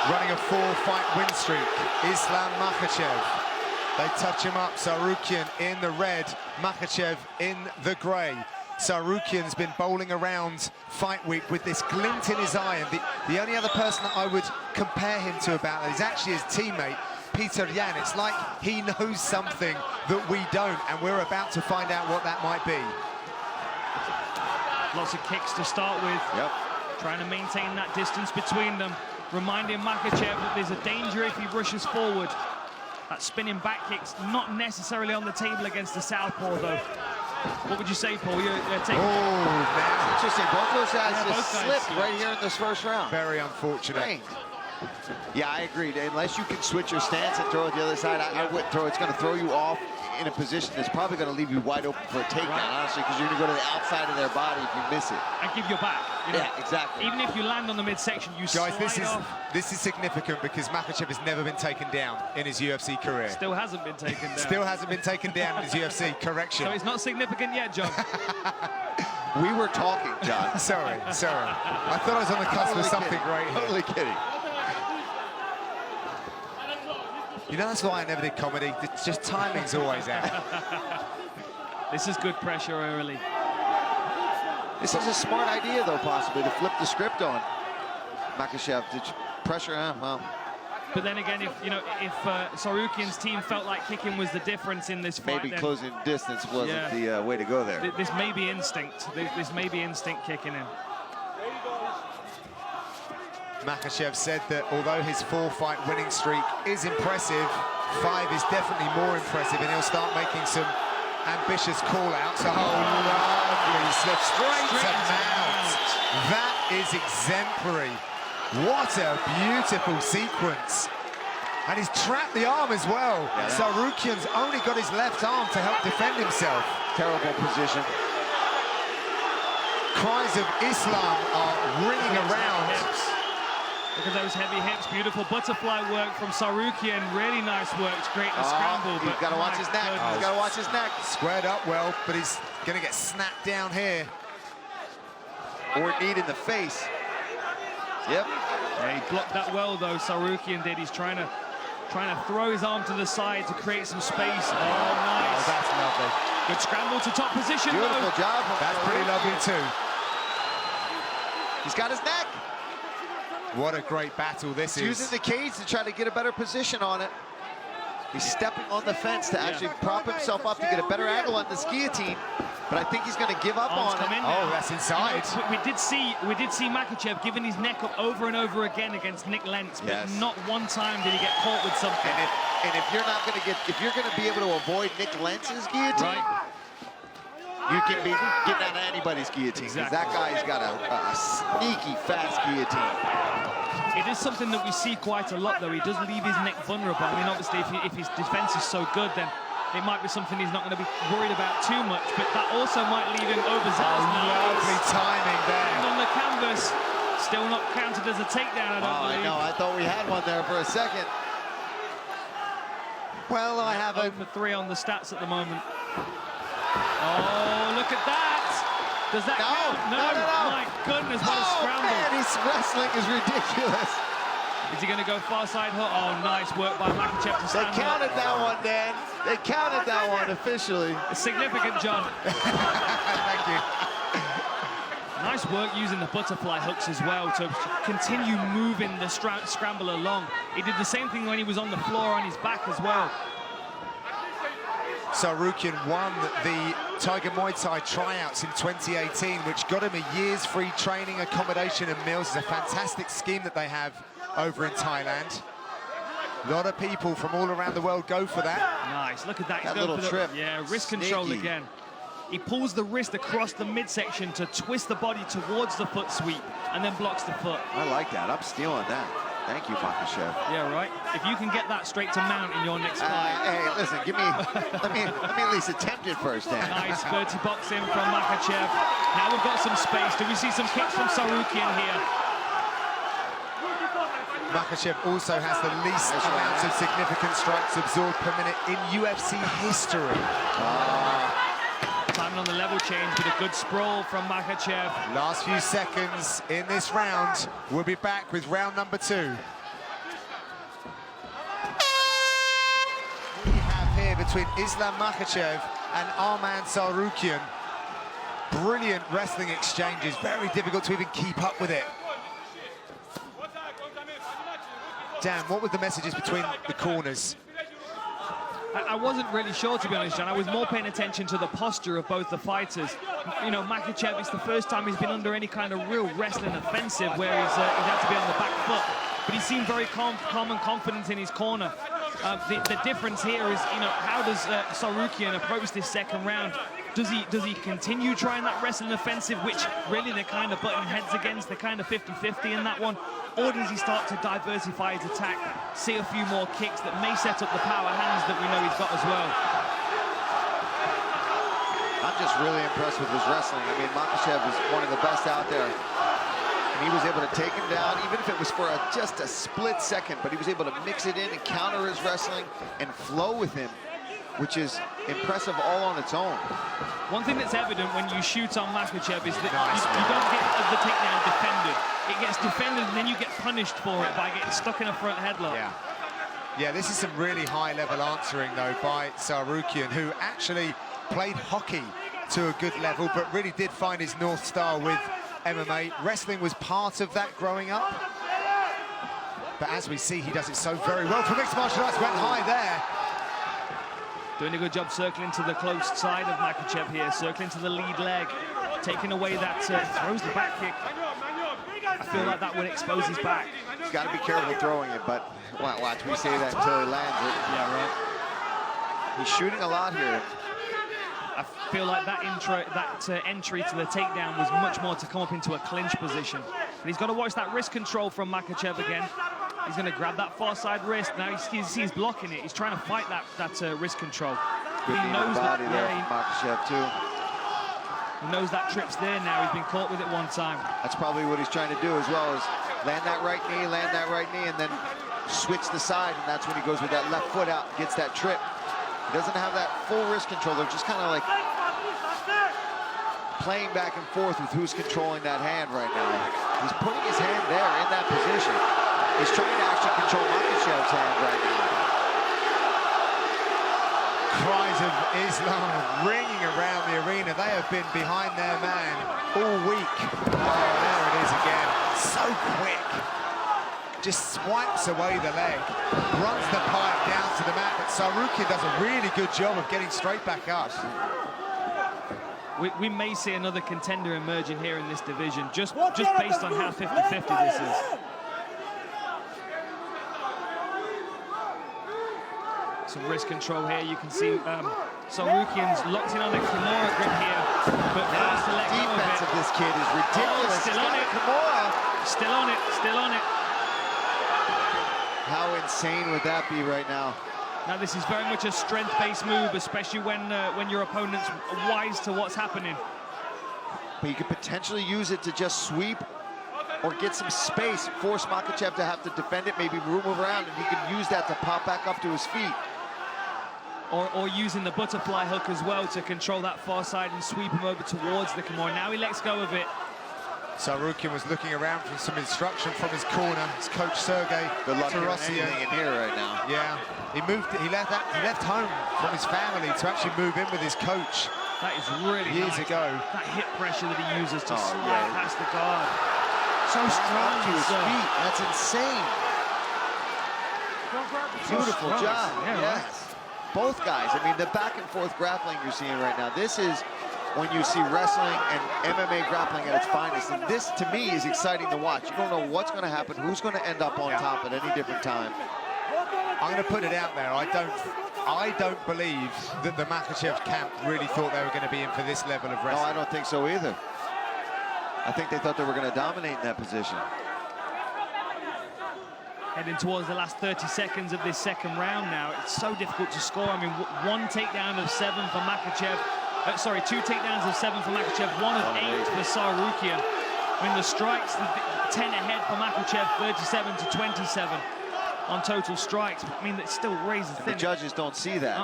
running a 4-fight win streak. Islam Makhachev. They touch him up. Tsarukyan in the red, Makhachev in the grey. Tsarukyan's been bowling around fight week with this glint in his eye, and the only other person that I would compare him to about that is actually his teammate, Peter Yan. It's like he knows something that we don't, and we're about to find out what that might be. Lots of kicks to start with. Yep. Trying to maintain that distance between them. Reminding Makhachev that there's a danger if he rushes forward. That spinning back kick's not necessarily on the table against the southpaw, though. What would you say, Paul? You're taking... Oh, man. Interesting. Both those guys just slipped yes. right here in this first round. Very unfortunate. Strange. Yeah, I agree. Unless you can switch your stance and throw it the other side, I wouldn't throw it. It's going to throw you off in a position that's probably going to leave you wide open for a takedown, honestly, because you're going to go to the outside of their body if you miss it. And give your back. You know? Yeah, exactly. Even if you land on the midsection, you slide off. This is significant because Makhachev has never been taken down in his UFC career. Still hasn't been taken down. Still hasn't been taken down in his UFC. Correction. So it's not significant yet, John. We were talking, John. Sorry. I thought I was on the cusp of something great here. Totally kidding. You know, that's why I never did comedy. It's just timing's always out. This is good pressure early. This is a smart idea, though, possibly, to flip the script on Makhachev. Pressure, well. But then again, if Tsarukyan's team felt like kicking was the difference in this fight, Maybe closing distance wasn't the way to go there. This may be instinct. This may be instinct kicking in. Makhachev said that although his 4-fight winning streak is impressive, 5 is definitely more impressive, and he'll start making some ambitious call-outs. Oh, lovely slip straight to mount. That is exemplary. What a beautiful sequence. And he's trapped the arm as well. Yeah. Tsarukyan's only got his left arm to help defend himself. Terrible position. Cries of Islam are ringing around. Look at those heavy hips. Beautiful butterfly work from Tsarukyan. Really nice work to create the scramble. He's got to watch his neck. He's got to watch his neck. Squared up well, but he's going to get snapped down here. Or knee in the face. Yep. Yeah, he blocked that well, though. Tsarukyan did. He's trying to throw his arm to the side to create some space. Oh, nice. Oh, that's lovely. Good scramble to top position. Beautiful job. That's pretty lovely too. He's got his neck. What a great battle this is. Using the cage to try to get a better position on it. He's stepping on the fence to actually prop himself up to get a better angle on this guillotine. But I think he's going to give up on it. Oh, that's inside. You know, we did see Makhachev giving his neck up over and over again against Nick Lentz, but not one time did he get caught with something. And if you're not going to if you're going to be able to avoid Nick Lentz's guillotine, you can be getting out of anybody's guillotine. Exactly. That guy's got a sneaky, fast guillotine. It is something that we see quite a lot, though. He does leave his neck vulnerable. I mean, obviously, if his defense is so good, then it might be something he's not going to be worried about too much, but that also might leave him overzealous. Lovely timing there. And on the canvas, still not counted as a takedown, I don't believe. I know, I thought we had one there for a second. Well, I have a... 0 for 3 on the stats at the moment. Oh, look at that! Does that count? No. My goodness, what a scramble. Man, his wrestling is ridiculous. Is he going to go far side hook? Oh, nice work by Makhachev to stand up. They counted that one, Dan. They counted that one officially. It's significant, John. Thank you. Nice work using the butterfly hooks as well to continue moving the scramble along. He did the same thing when he was on the floor on his back as well. Tsarukyan won the Tiger Muay Thai tryouts in 2018, which got him a year's free training, accommodation and meals. It's a fantastic scheme that they have over in Thailand. A lot of people from all around the world go for that. Nice, look at that. That little trip. Yeah, wrist control again. He pulls the wrist across the midsection to twist the body towards the foot sweep and then blocks the foot. I like that. I'm stealing that. Thank you, Makhachev. Yeah, right. If you can get that straight to mount in your next fight. Hey, listen, give me. let me at least attempt it first, Dan. Nice dirty boxing from Makhachev. Now we've got some space. Do we see some kicks from Tsarukyan here? Makhachev also has the least amount of significant strikes absorbed per minute in UFC history. Timing on the level change with a good sprawl from Makhachev. Last few seconds in this round. We'll be back with round number 2. between Islam Makhachev and Arman Tsarukyan. Brilliant wrestling exchanges, very difficult to even keep up with it. Dan, what were the messages between the corners? I wasn't really sure, to be honest, John. I was more paying attention to the posture of both the fighters. You know, Makhachev, it's the first time he's been under any kind of real wrestling offensive where he's had to be on the back foot. But he seemed very calm and confident in his corner. The difference here is, you know, how does Tsarukyan approach this second round? Does he continue trying that wrestling offensive, which really they're kind of butting heads against, they're kind of 50-50 in that one? Or does he start to diversify his attack, see a few more kicks that may set up the power hands that we know he's got as well? I'm just really impressed with his wrestling. I mean, Makhachev is one of the best out there. And he was able to take him down, even if it was for just a split second, but he was able to mix it in and counter his wrestling and flow with him, which is impressive all on its own. One thing that's evident when you shoot on Makhachev is that you don't get the takedown defended. It gets defended and then you get punished for it by getting stuck in a front headlock. Yeah, this is some really high-level answering, though, by Tsarukyan, who actually played hockey to a good level, but really did find his North Star with MMA. Wrestling was part of that growing up. But as we see, he does it so very well. For mixed martial arts, went high there. Doing a good job circling to the close side of Makhachev here, circling to the lead leg, taking away that, throws the back kick. I feel like that would expose his back. He's got to be careful throwing it, but watch, we say that until he lands it. Yeah, right. He's shooting a lot here. I feel like that entry to the takedown was much more to come up into a clinch position. But he's got to watch that wrist control from Makhachev again. He's going to grab that far side wrist. Now he's blocking it. He's trying to fight that wrist control. Good he knows body that. there Yeah, from Makhachev too. He knows that trip's there now. He's been caught with it one time. That's probably what he's trying to do as well, is land that right knee, and then switch the side, and that's when he goes with that left foot out and gets that trip. He doesn't have that full wrist control. They're just kind of like playing back and forth with who's controlling that hand right now. He's putting his hand there in that position. He's trying to actually control Makhachev's hand right now. Cries of Islam ringing around the arena. They have been behind their man all week. Oh, there it is again. So quick. Just swipes away the leg, runs the pipe down to the mat, but Tsarukyan does a really good job of getting straight back up. We may see another contender emerging here in this division, just based on how 50-50 this is. Some wrist control here. You can see Tsarukyan's locked in on the Kimura grip here, but forced to let go of it. Defense of this kid is ridiculous. Oh, still on it. Kimura. Still on it. Still on it. How insane would that be right now? Now this is very much a strength-based move, especially when your opponent's wise to what's happening. But you could potentially use it to just sweep or get some space, force Makhachev to have to defend it, maybe move around, and he can use that to pop back up to his feet. Or using the butterfly hook as well to control that far side and sweep him over towards the Kimura. Now he lets go of it. Tsarukyan was looking around for some instruction from his corner. His coach Sergey Good luck hearing Tarasian anything in here right now. Yeah, he left home from his family to actually move in with his coach. That is really years nice. ago. That hip pressure that he uses to slide yeah. past the guard. So strong To his feet. That's insane. Beautiful strong. job. Yeah, yes. right. Both guys. I mean, the back and forth grappling you're seeing right now. This is when you see wrestling and MMA grappling at its finest. And this, to me, is exciting to watch. You don't know what's going to happen, who's going to end up on top at any different time. I'm going to put it out there. I don't believe that the Makhachev camp really thought they were going to be in for this level of wrestling. No, I don't think so either. I think they thought they were going to dominate in that position. Heading towards the last 30 seconds of this second round now. It's so difficult to score. I mean, one takedown of 7 for Makhachev. Sorry, 2 takedowns of 7 for Makhachev, 1 of 8 for Tsarukyan. I mean, the strikes, 10 ahead for Makhachev, 37-27 on total strikes. I mean, it still raises thin. The judges don't see that.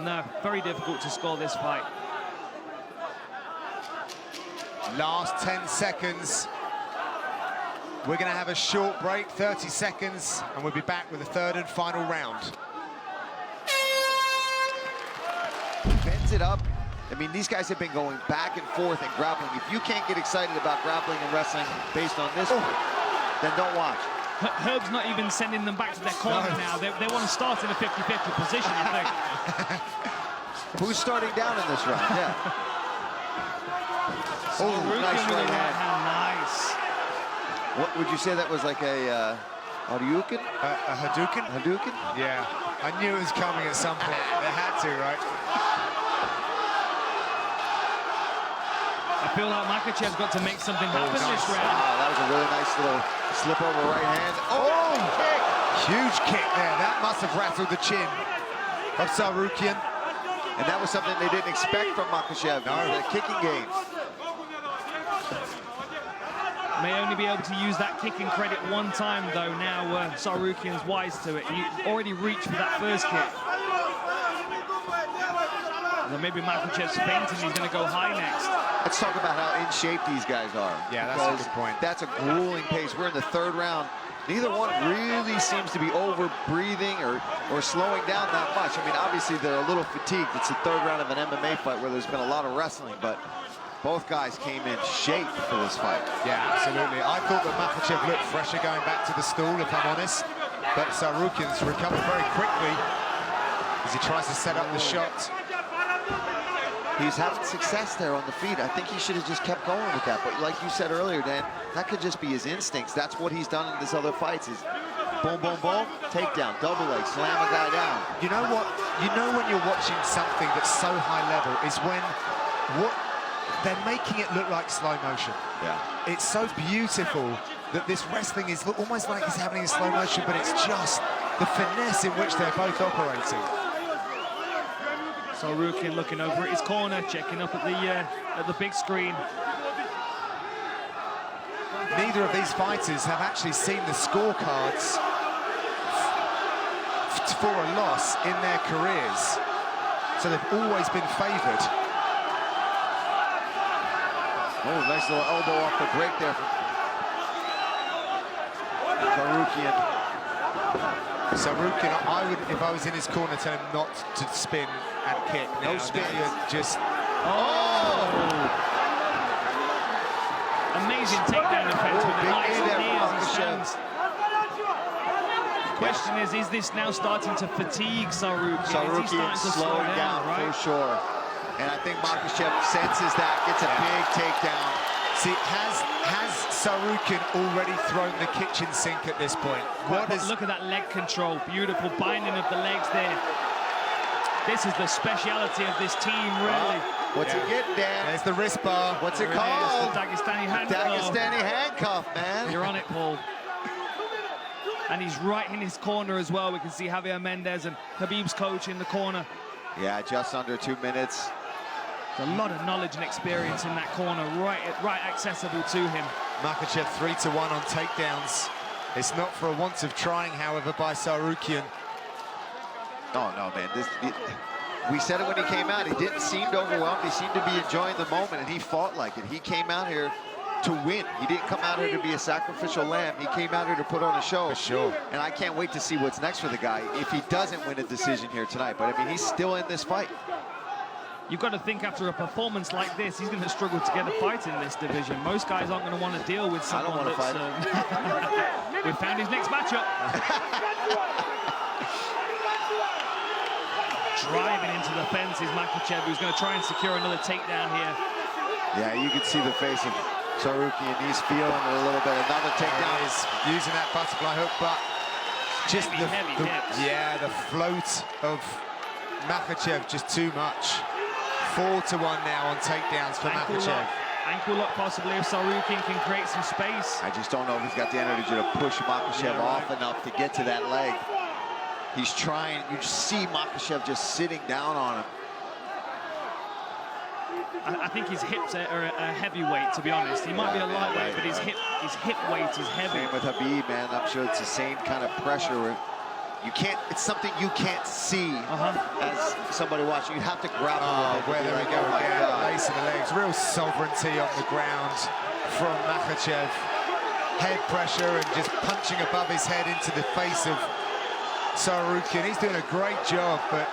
No, very difficult to score this fight. Last 10 seconds. We're going to have a short break, 30 seconds, and we'll be back with the third and final round. it up. I mean, these guys have been going back and forth and grappling. If you can't get excited about grappling and wrestling based on this, then don't watch. Herb's not even sending them back to their corner now. They want to start in a 50-50 position, I think. Who's starting down in this round? Yeah. Nice right hand. Nice. What would you say that was, like a Hadouken? A Hadouken? Hadouken? Yeah. I knew it was coming at some point. They had to, right? I feel like Makhachev's got to make something happen nice. this round. Wow, that was a really nice little slip over right hand. Oh, kick! Huge kick there. That must have rattled the chin of Tsarukyan. And that was something they didn't expect from Makhachev. No. The kicking game. May only be able to use that kicking credit one time, though. Now Tsarukyan's wise to it. He already reached for that first kick. And then maybe Makhachev's fainting. He's going to go high next. Let's talk about how in shape these guys are. Yeah, that's a good point. That's a grueling pace. We're in the third round. Neither one really seems to be over-breathing or slowing down that much. I mean, obviously, they're a little fatigued. It's the third round of an MMA fight where there's been a lot of wrestling, but both guys came in shape for this fight. Yeah, absolutely. I thought that Makhachev looked fresher going back to the stool, if I'm honest. But Tsarukyan's recovered very quickly as he tries to set up the shot. He's having success there on the feet. I think he should have just kept going with that. But like you said earlier, Dan, that could just be his instincts. That's what he's done in his other fights is boom, boom, boom, takedown, double leg, slam a guy down. You know what? You know when you're watching something that's so high level is when they're making it look like slow motion. Yeah. It's so beautiful that this wrestling is almost like it's happening in slow motion, but it's just the finesse in which they're both operating. Tsarukyan looking over at his corner, checking up at the big screen. Neither of these fighters have actually seen the scorecards for a loss in their careers, so they've always been favoured. Oh, nice little elbow off the break there from Tsarukyan, I would, if I was in his corner, tell him not to spin and kick. No spin. Just... Amazing takedown defense with a nice knee as he stands. The question is this now starting to fatigue Tsarukyan? Tsarukyan Is he starting to slow down, right? for sure. And I think Makhachev senses that, gets a big takedown. See, has Tsarukyan already thrown the kitchen sink at this point? Look at that leg control. Beautiful binding of the legs there. This is the speciality of this team, really. What's it get, Dan? There's the wrist bar. What's it called? The Dagestani handcuff. Dagestani handcuff, man. You're on it, Paul. And he's right in his corner as well. We can see Javier Mendez and Khabib's coach in the corner. Yeah, just under 2 minutes. There's a lot of knowledge and experience in that corner, right accessible to him. Makhachev 3-1 on takedowns. It's not for a want of trying, however, by Tsarukyan. Oh, no, man. We said it when he came out. He didn't seem overwhelmed. He seemed to be enjoying the moment, and he fought like it. He came out here to win. He didn't come out here to be a sacrificial lamb. He came out here to put on a show. For sure. And I can't wait to see what's next for the guy if he doesn't win a decision here tonight. But, I mean, he's still in this fight. You've got to think after a performance like this, he's going to struggle to get a fight in this division. Most guys aren't going to want to deal with someone that's... We've found his next matchup. Driving into the fence is Makhachev, who's going to try and secure another takedown here. Yeah, you can see the face of Tsarukyan. He's feeling it a little bit. Another takedown. Is using that butterfly hook, but just heavy hips. Yeah, the float of Makhachev just too much. 4-1 now on takedowns for Makhachev. Ankle lock possibly if Tsarukyan can create some space. I just don't know if he's got the energy to push Makhachev off enough to get to that leg. He's trying. You just see Makhachev just sitting down on him. I think his hips are a heavyweight, to be honest. He might be a lightweight, but his hip weight is heavy. Same with Khabib, man. I'm sure it's the same kind of pressure. Where you can't. It's something you can't see as somebody watching. You have to grapple with it. Where there we go again. Lacing the legs. Real sovereignty on the ground from Makhachev. Head pressure and just punching above his head into the face of Tsarukyan. He's doing a great job, but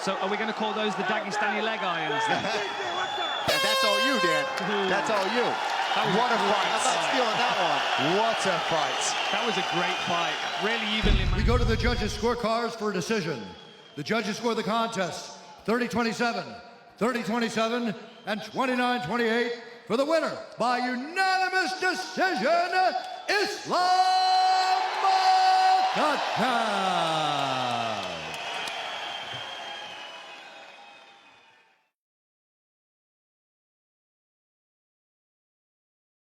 So are we going to call those the Dagestani leg irons then? That's all you, Dan. That's all you. What a fight. I'm not stealing that one. What a fight. That was a great fight. Really evenly matched. We go to the judges' scorecards for a decision. The judges score the contest 30-27, 30-27, and 29-28 for the winner by unanimous decision, Islam Makhachev.